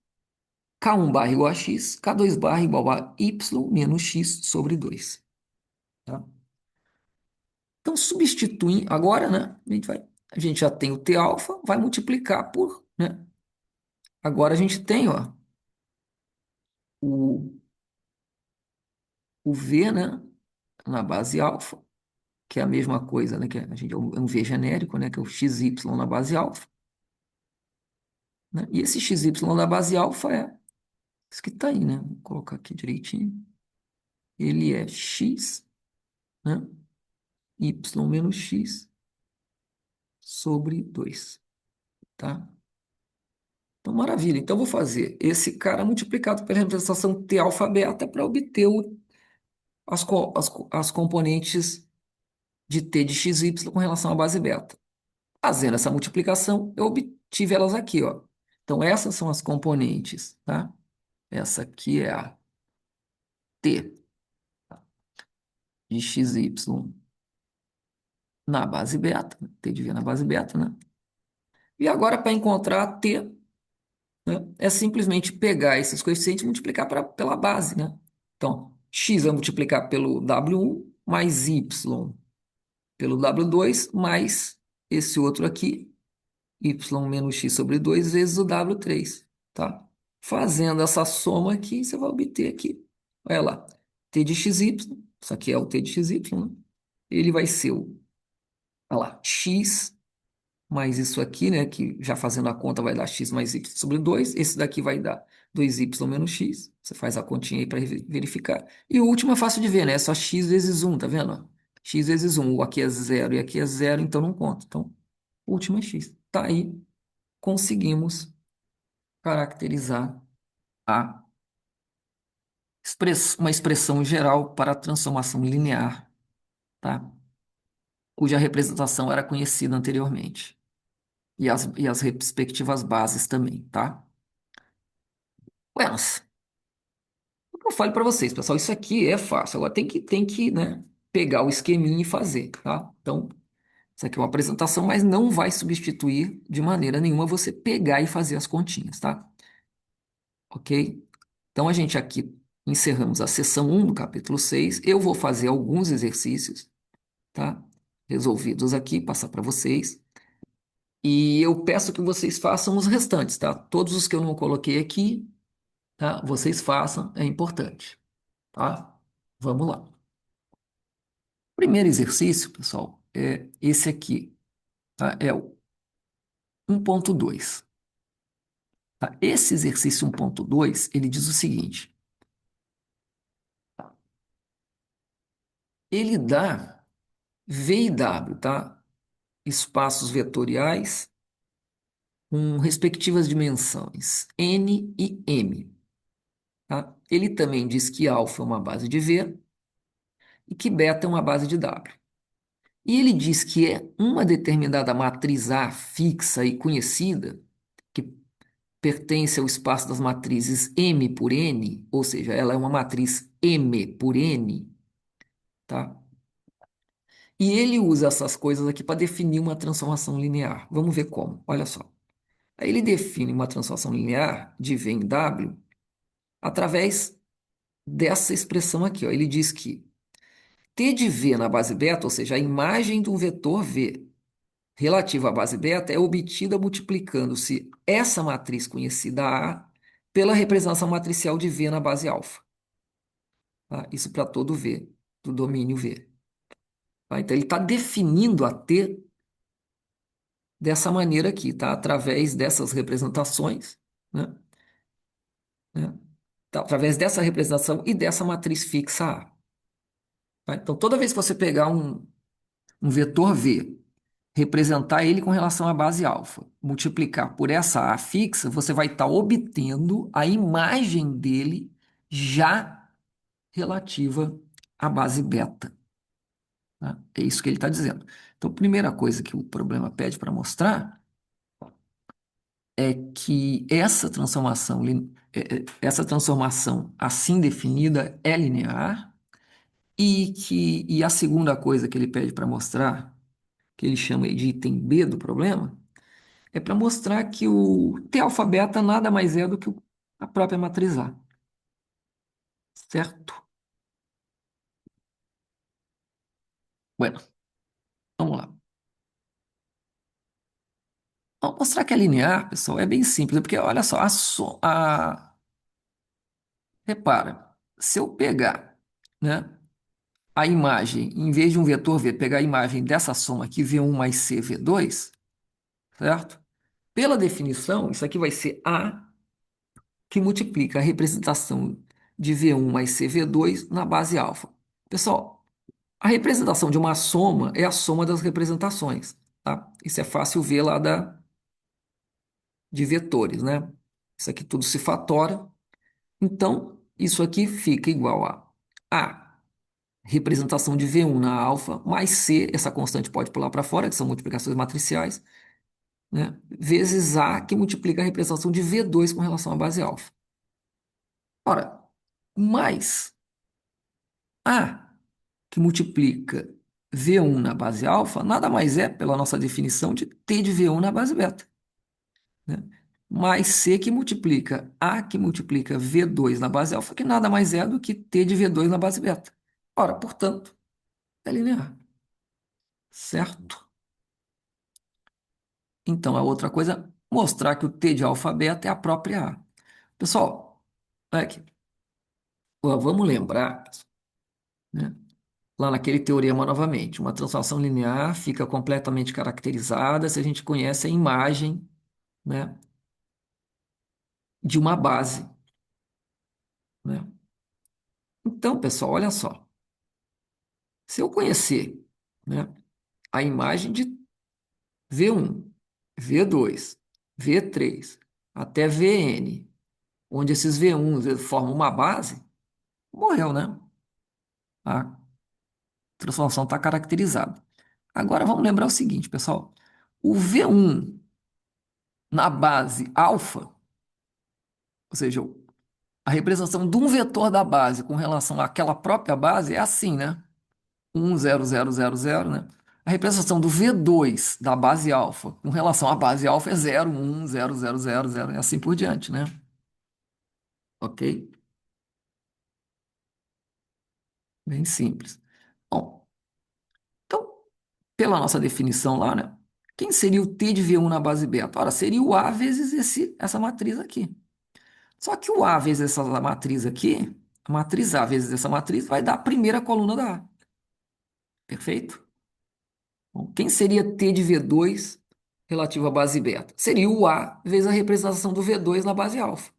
K1 barra igual a X, K2 barra igual a Y menos X sobre 2. Tá? Então, substituindo, agora, né? A gente já tem o T alfa, vai multiplicar por, né? Agora a gente tem, ó, o, o V, né? Na base alfa, que é a mesma coisa, né? Que a gente é um V genérico, né? Que é o XY na base alfa, né? E esse XY na base alfa é isso que está aí, né? Vou colocar aqui direitinho. Ele é X, né? Y menos X sobre 2, tá? Então, maravilha. Então, eu vou fazer esse cara multiplicado pela representação T alfa beta para obter as componentes de T de XY com relação à base beta. Fazendo essa multiplicação, eu obtive elas aqui, ó. Então, essas são as componentes, tá? Essa aqui é a T de XY na base beta, T de V na base beta, né? E agora, para encontrar a T, né, é simplesmente pegar esses coeficientes e multiplicar pela base, né? Então, x vai multiplicar pelo W1 mais y pelo W2 mais esse outro aqui, y menos x sobre 2 vezes o W3, tá? Fazendo essa soma aqui, você vai obter aqui, olha lá, t de xy, isso aqui é o t de xy, né? Ele vai ser o, olha lá, x mais isso aqui, né, que já fazendo a conta vai dar x mais y sobre 2, esse daqui vai dar 2y menos x. Você faz a continha aí para verificar. E o último é fácil de ver, né? É só x vezes um, tá vendo? X vezes um. O aqui é zero e aqui é zero, então não conta. Então, o último é x. Tá aí, conseguimos caracterizar a uma expressão geral para a transformação linear, tá? Cuja representação era conhecida anteriormente. E as respectivas bases também, tá? Buenas. O que eu falo para vocês, pessoal, isso aqui é fácil. Agora tem que, né, pegar o esqueminha e fazer, tá? Então, isso aqui é uma apresentação, mas não vai substituir de maneira nenhuma você pegar e fazer as continhas, tá? Ok? Então, a gente aqui encerramos a seção um do capítulo 6. Eu vou fazer alguns exercícios, tá? Resolvidos aqui, passar para vocês. E eu peço que vocês façam os restantes, tá? Todos os que eu não coloquei aqui, tá? Vocês façam, é importante, tá? Vamos lá. Primeiro exercício, pessoal, é esse aqui, tá? É o 1.2, tá? Esse exercício 1.2, ele diz o seguinte: ele dá V e W, tá? Espaços vetoriais com respectivas dimensões n e m, tá? Ele também diz que alfa é uma base de V e que beta é uma base de W. E ele diz que é uma determinada matriz A fixa e conhecida, que pertence ao espaço das matrizes M por N, ou seja, ela é uma matriz M por N, tá? E ele usa essas coisas aqui para definir uma transformação linear. Vamos ver como. Olha só. Aí ele define uma transformação linear de V em W através dessa expressão aqui, ó. Ele diz que T de V na base beta, ou seja, a imagem de um vetor V relativa à base beta, é obtida multiplicando-se essa matriz conhecida A pela representação matricial de V na base alfa. Tá? Isso para todo V, do domínio V. Tá? Então, ele está definindo a T dessa maneira aqui, tá? Através dessas representações, né? Né? Tá? Através dessa representação e dessa matriz fixa A. Tá? Então, toda vez que você pegar um vetor V, representar ele com relação à base alfa, multiplicar por essa A fixa, você vai estar obtendo a imagem dele já relativa à base beta. Tá? É isso que ele está dizendo. Então, a primeira coisa que o problema pede para mostrar é que essa transformação assim definida é linear e a segunda coisa que ele pede para mostrar, que ele chama aí de item B do problema, é para mostrar que o T alfa beta nada mais é do que a própria matriz A, certo? Bueno, vamos lá. Vamos mostrar que é linear, pessoal, é bem simples, porque olha só, repara, se eu pegar, né, a imagem, em vez de um vetor V, pegar a imagem dessa soma aqui, V1 mais C, V2, certo? Pela definição, isso aqui vai ser A que multiplica a representação de V1 mais C, V2 na base alfa. Pessoal, a representação de uma soma é a soma das representações, tá? Isso é fácil ver lá de vetores, né? Isso aqui tudo se fatora. Então, isso aqui fica igual a representação de V1 na alfa, mais C, essa constante pode pular para fora, que são multiplicações matriciais, né? Vezes A, que multiplica a representação de V2 com relação à base alfa. Ora, mais A, que multiplica V1 na base alfa, nada mais é, pela nossa definição, de T de V1 na base beta, né? Mais C que multiplica A que multiplica V2 na base alfa, que nada mais é do que T de V2 na base beta. Ora, portanto, é linear, certo? Então, a outra coisa, mostrar que o T de alfa beta é a própria A. Pessoal, olha aqui. Ó, vamos lembrar, né? Lá naquele teorema novamente, uma transformação linear fica completamente caracterizada se a gente conhece a imagem, né, de uma base. né? Então, pessoal, olha só. Se eu conhecer, né, a imagem de V1, V2, V3 até Vn, onde esses V1s eles formam uma base, morreu, né? A transformação está caracterizada. Agora vamos lembrar o seguinte, pessoal. O V1 na base alfa, ou seja, a representação de um vetor da base com relação àquela própria base é assim, né? 1, 0, 0, 0, 0, né? A representação do V2 da base alfa com relação à base alfa é 0, 1, 0, 0, 0, 0, e assim por diante, né? Ok? Bem simples. Bom, então, pela nossa definição lá, né? Quem seria o T de V1 na base beta? Ora, seria o A vezes essa matriz aqui. Só que o A vezes essa matriz aqui, a matriz A vezes essa matriz, vai dar a primeira coluna da A. Perfeito? Bom, quem seria T de V2 relativo à base beta? Seria o A vezes a representação do V2 na base alfa.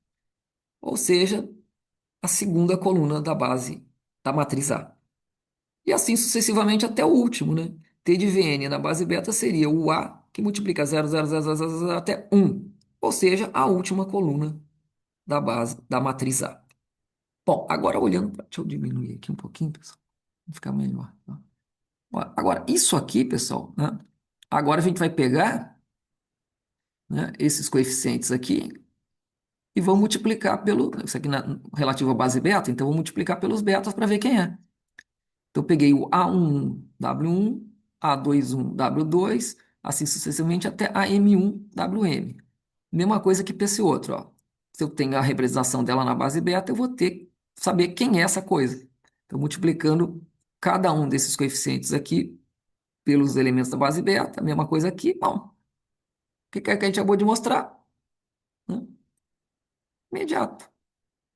Ou seja, a segunda coluna da base da matriz A. E assim sucessivamente até o último, né? T de Vn na base beta seria o A que multiplica 0,00000 até 1. Ou seja, a última coluna da base da matriz A. Bom, agora olhando, deixa eu diminuir aqui um pouquinho, pessoal, vai ficar melhor, tá? Ó, agora, isso aqui, pessoal, né? Agora a gente vai pegar, né, esses coeficientes aqui e vamos multiplicar pelo, isso aqui relativo à base beta, então vou multiplicar pelos betas para ver quem é. Então eu peguei o A11, W1, A21, W2, assim sucessivamente até a M1, WM. Mesma coisa que para esse outro, ó. Se eu tenho a representação dela na base beta, eu vou ter que saber quem é essa coisa. Então, multiplicando cada um desses coeficientes aqui pelos elementos da base beta, a mesma coisa aqui. Bom, o que é que a gente acabou de mostrar? Né? Imediato.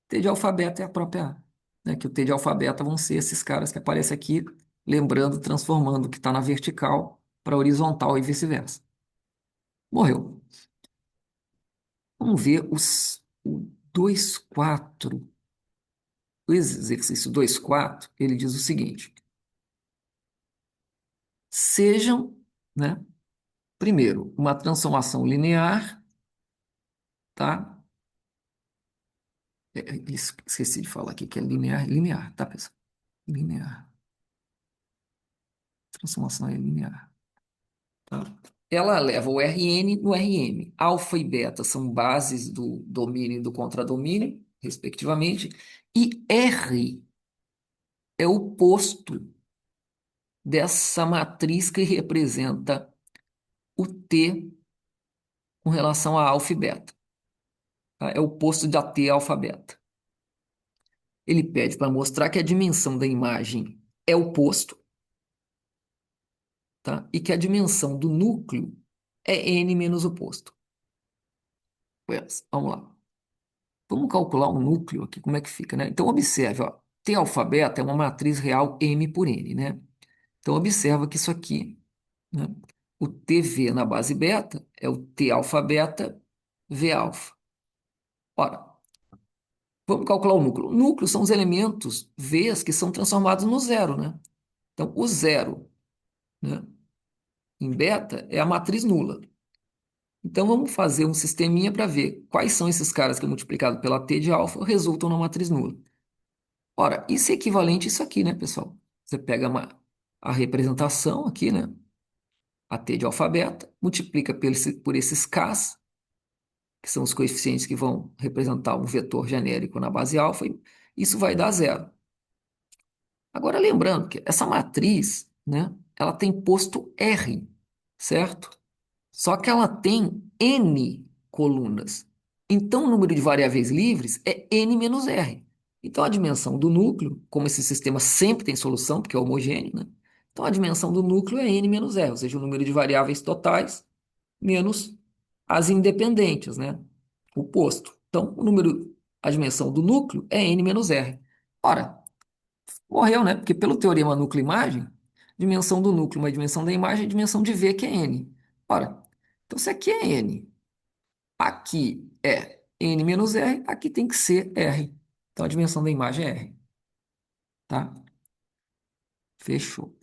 T de alfabeto é a própria A. Né? Que o T de alfabeto vão ser esses caras que aparecem aqui, lembrando, transformando o que está na vertical para horizontal e vice-versa. Morreu. Vamos ver o 2,4. O exercício 2,4, ele diz o seguinte: sejam, né, primeiro, uma transformação linear, tá? Esqueci de falar aqui que é linear, tá, pessoal? Linear. Transformação é linear, tá? Ela leva o Rn no Rm. Alfa e beta são bases do domínio e do contradomínio, respectivamente, e R é o posto dessa matriz que representa o T com relação a alfa e beta, tá? É o posto da T alfa beta. Ele pede para mostrar que a dimensão da imagem é o posto, tá? E que a dimensão do núcleo é n menos o posto. Pois, vamos lá. Vamos calcular o núcleo aqui, como é que fica, né? Então, observe, ó, T alfa beta é uma matriz real M por N, né? Então, observa que isso aqui, né? O TV na base beta é o T alfa beta V alfa. Ora, vamos calcular o núcleo. O núcleo são os elementos V's que são transformados no zero, né? Então, o zero, né, em beta é a matriz nula. Então, vamos fazer um sisteminha para ver quais são esses caras que, multiplicado pela T de alfa, resultam na matriz nula. Ora, isso é equivalente a isso aqui, né, pessoal? Você pega a representação aqui, né? A T de alfa beta, multiplica por esses Ks, que são os coeficientes que vão representar um vetor genérico na base alfa, e isso vai dar zero. Agora, lembrando que essa matriz, né, ela tem posto R, certo? Só que ela tem N colunas. Então, o número de variáveis livres é N menos R. Então, a dimensão do núcleo, como esse sistema sempre tem solução, porque é homogêneo, né? Então, a dimensão do núcleo é N menos R, ou seja, o número de variáveis totais menos as independentes, né? O posto. Então, a dimensão do núcleo é N menos R. Ora, morreu, né? Porque pelo teorema núcleo-imagem, dimensão do núcleo mais dimensão da imagem é dimensão de V, que é N. Ora, então se aqui é N, aqui é N menos R, aqui tem que ser R. Então a dimensão da imagem é R, tá? Fechou.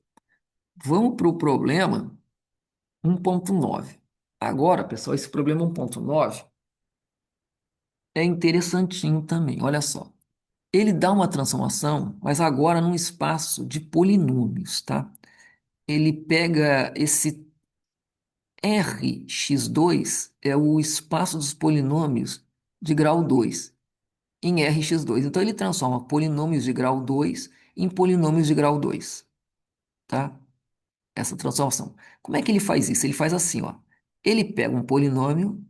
Vamos para o problema 1.9. Agora, pessoal, esse problema 1.9 é interessantinho também. Olha só. Ele dá uma transformação, mas agora num espaço de polinômios, tá? Ele pega esse Rx2, é o espaço dos polinômios de grau 2 em Rx2. Então ele transforma polinômios de grau 2 em polinômios de grau 2, tá? Essa transformação. Como é que ele faz isso? Ele faz assim, ó. Ele pega um polinômio,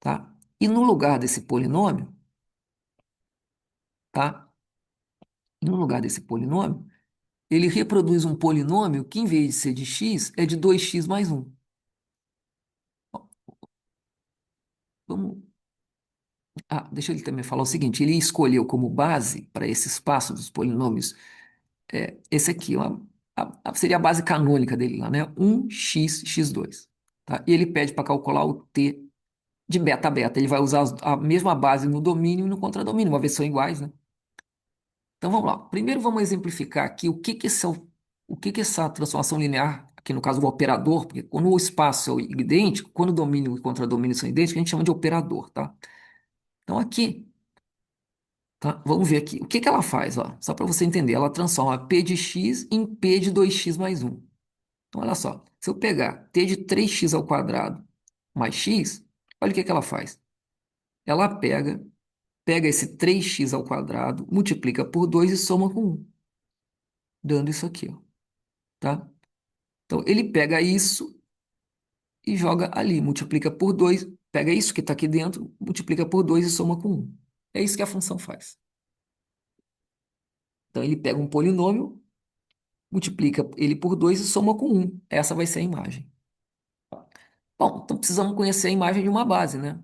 tá? E no lugar desse polinômio, tá? No lugar desse polinômio, ele reproduz um polinômio que, em vez de ser de x, é de 2x mais um. Vamos... deixa ele também falar o seguinte: ele escolheu como base para esse espaço dos polinômios esse aqui, seria a base canônica dele lá, né? 1x, x2. Tá? E ele pede para calcular o t de beta beta. Ele vai usar a mesma base no domínio e no contradomínio, uma vez são iguais, né? Então vamos lá. Primeiro vamos exemplificar aqui o que que essa transformação linear, aqui no caso o operador, porque quando o espaço é idêntico, quando o domínio e o contradomínio são idênticos, a gente chama de operador, tá? Então aqui, tá? Vamos ver aqui. O que que ela faz, ó? Só para você entender, ela transforma P de x em P de 2x mais um. Então olha só, se eu pegar T de 3x ao quadrado mais x, olha o que que ela faz. Ela pega esse 3x ao quadrado, multiplica por 2 e soma com um, dando isso aqui, ó, tá? Então, ele pega isso e joga ali, multiplica por 2, pega isso que está aqui dentro, multiplica por 2 e soma com um. É isso que a função faz. Então, ele pega um polinômio, multiplica ele por 2 e soma com um. Essa vai ser a imagem. Bom, então precisamos conhecer a imagem de uma base, né?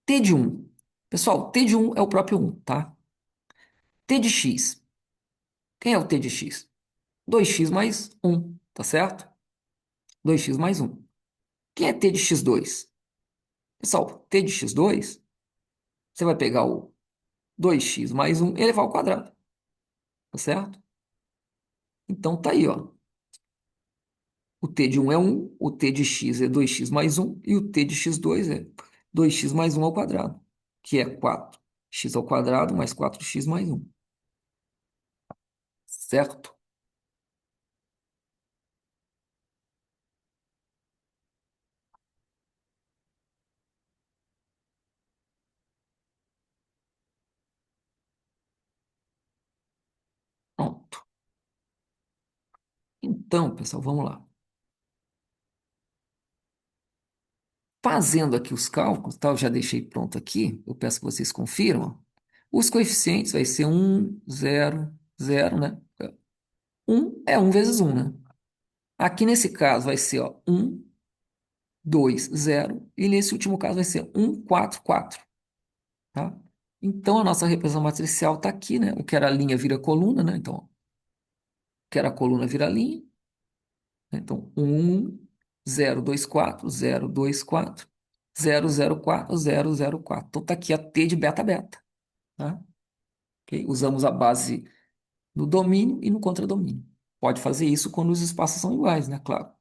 T de um. Pessoal, T de um é o próprio um, tá? T de x. Quem é o T de x? 2x mais um, tá certo? 2x mais um. Quem é T de x2? Pessoal, T de x2, você vai pegar o 2x mais um e elevar ao quadrado, tá certo? Então tá aí, ó. O t de um é um, o t de x é 2x mais um e o t de x2 é 2x mais um ao quadrado, que é 4x ao quadrado mais 4x mais um, certo? Pronto. Então, pessoal, vamos lá. Fazendo aqui os cálculos, tá? Eu já deixei pronto aqui, eu peço que vocês confiram. Os coeficientes vai ser um 0 0, né? Um é um vezes um, né? Aqui nesse caso vai ser ó, 1, 2, 0. E nesse último caso vai ser 1, 4, 4. Tá? Então a nossa representação matricial está aqui, né? O que era linha vira coluna, né? Então, o que era coluna vira linha. Né? Então, 1, 0, 2, 4, 0, 2, 4, 0, 0, 4, 0, 0, 4. Então está aqui a T de beta beta. Tá? Ok? Usamos a base no domínio e no contradomínio. Pode fazer isso quando os espaços são iguais, né? Claro.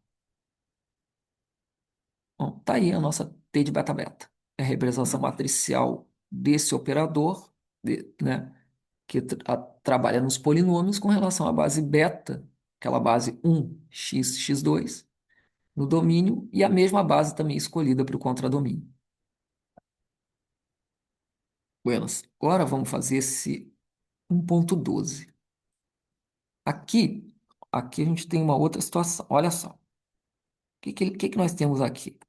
Bom, tá aí a nossa T de beta beta. É a representação matricial desse operador, né, que trabalha nos polinômios com relação à base beta, aquela base 1x, x2, no domínio, e a mesma base também escolhida para o contradomínio. Buenas. Agora vamos fazer esse 1.12. Aqui, aqui a gente tem uma outra situação. Olha só. O que nós temos aqui?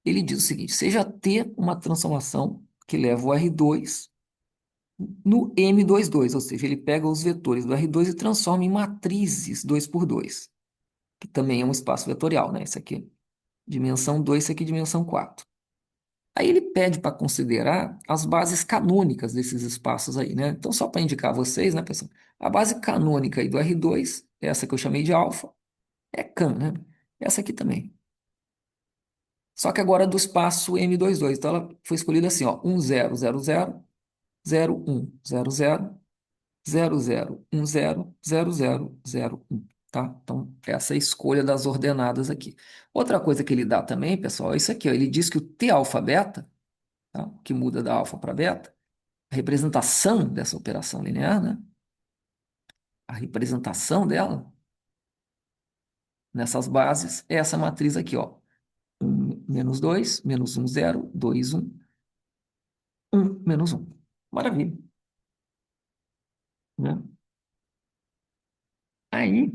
Ele diz o seguinte: seja T uma transformação que leva o R2 no M22, ou seja, ele pega os vetores do R2 e transforma em matrizes 2 por 2, que também é um espaço vetorial, né? Esse aqui, dimensão 2, esse aqui, dimensão 4. Aí ele pede para considerar as bases canônicas desses espaços aí, né? Então, só para indicar a vocês, né, pessoal? A base canônica aí do R2, essa que eu chamei de alfa, é can, né? Essa aqui também. Só que agora do espaço M22. Então, ela foi escolhida assim, ó, 1, 0, 0, 0. 0, 1, 0, 0, 0, 0, 1, 0, 0, 0, 1, tá? Então, essa é a escolha das ordenadas aqui. Outra coisa que ele dá também, pessoal, é isso aqui, ó. Ele diz que o T alfa beta, tá? Que muda da alfa para beta, a representação dessa operação linear, né? A representação dela nessas bases é essa matriz aqui, ó. 1, menos 2, menos 1, 0, 2, 1, 1, menos 1. Maravilha, né? Aí,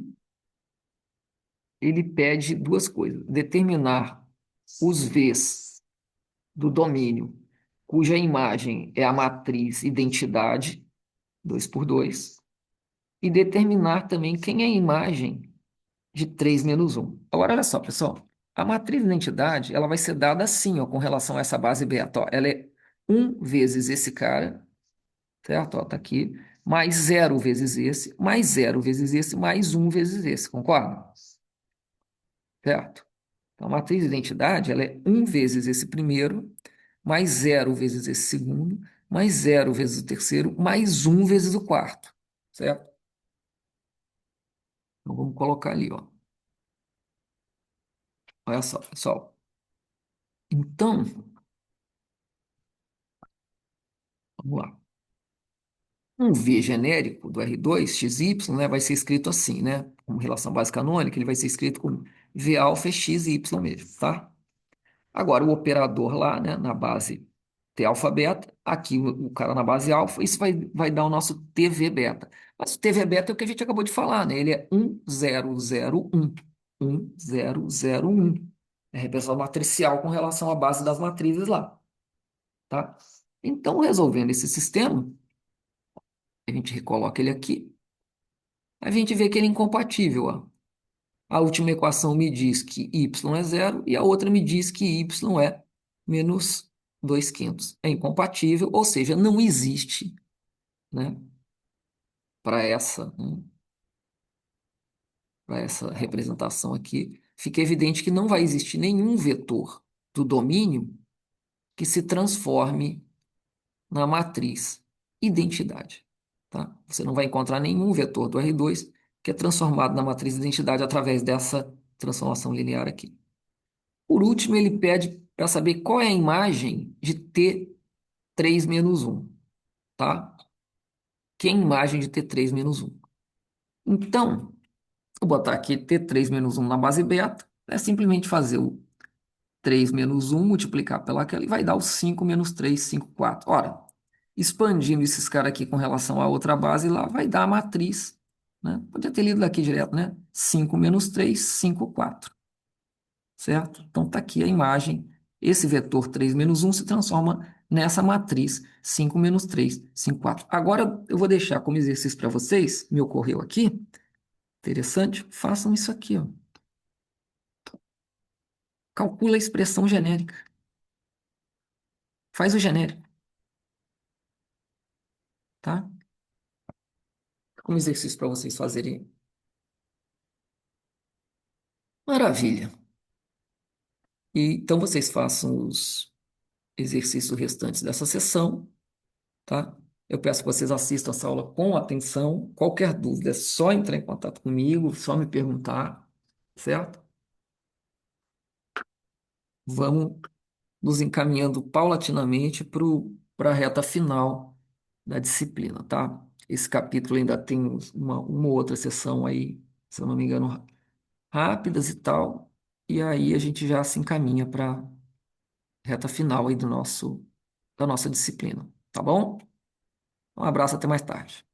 ele pede duas coisas: determinar os V's do domínio cuja imagem é a matriz identidade, 2 por 2, e determinar também quem é a imagem de 3 menos 1. Agora, olha só, pessoal. A matriz identidade, ela vai ser dada assim, ó, com relação a essa base beta. Ó. Ela é 1 vezes esse cara, certo? Ó, tá aqui. Mais 0 vezes esse, mais 0 vezes esse, mais 1 vezes esse. Concorda? Certo? Então, a matriz de identidade, ela é 1 vezes esse primeiro, mais 0 vezes esse segundo, mais 0 vezes o terceiro, mais 1 vezes o quarto. Certo? Então, vamos colocar ali, ó. Olha só, pessoal. Então, vamos lá. Um V genérico do R2, XY, né, vai ser escrito assim, né? Como relação básica canônica, ele vai ser escrito como V alfa é XY mesmo, tá? Agora, o operador lá, né, na base T alfa beta, aqui o cara na base alfa, isso vai dar o nosso TV beta. Mas o TV beta é o que a gente acabou de falar, né? Ele é 1001. 1001. É representação matricial com relação à base das matrizes lá, tá? Então, resolvendo esse sistema, a gente recoloca ele aqui, a gente vê que ele é incompatível, ó. A última equação me diz que y é zero e a outra me diz que y é menos 2 quintos. É incompatível, ou seja, não existe, né, para para essa representação aqui, fica evidente que não vai existir nenhum vetor do domínio que se transforme na matriz identidade, tá? Você não vai encontrar nenhum vetor do R2 que é transformado na matriz identidade através dessa transformação linear aqui. Por último, ele pede para saber qual é a imagem de T3 menos 1, tá? Que é a imagem de T3 menos 1. Então, vou botar aqui T3 menos 1 na base beta, é simplesmente fazer o 3 menos 1, multiplicar pelaquela e vai dar o 5 menos 3, 5, 4. Ora, expandindo esses caras aqui com relação à outra base lá, vai dar a matriz, né? Podia ter lido daqui direto, né? 5 menos 3, 5, 4. Certo? Então está aqui a imagem. Esse vetor 3 menos 1 se transforma nessa matriz 5 menos 3, 5, 4. Agora eu vou deixar como exercício para vocês, me ocorreu aqui, interessante, façam isso aqui, ó. Calcula a expressão genérica. Faz o genérico, tá? Como exercício para vocês fazerem. Maravilha. E, então vocês façam os exercícios restantes dessa sessão, tá? Eu peço que vocês assistam essa aula com atenção. Qualquer dúvida é só entrar em contato comigo, só me perguntar, certo? Vamos nos encaminhando paulatinamente para a reta final da disciplina, tá? Esse capítulo ainda tem uma outra sessão aí, se eu não me engano, rápidas e tal, e aí a gente já se encaminha para a reta final aí da nossa disciplina, tá bom? Um abraço, até mais tarde.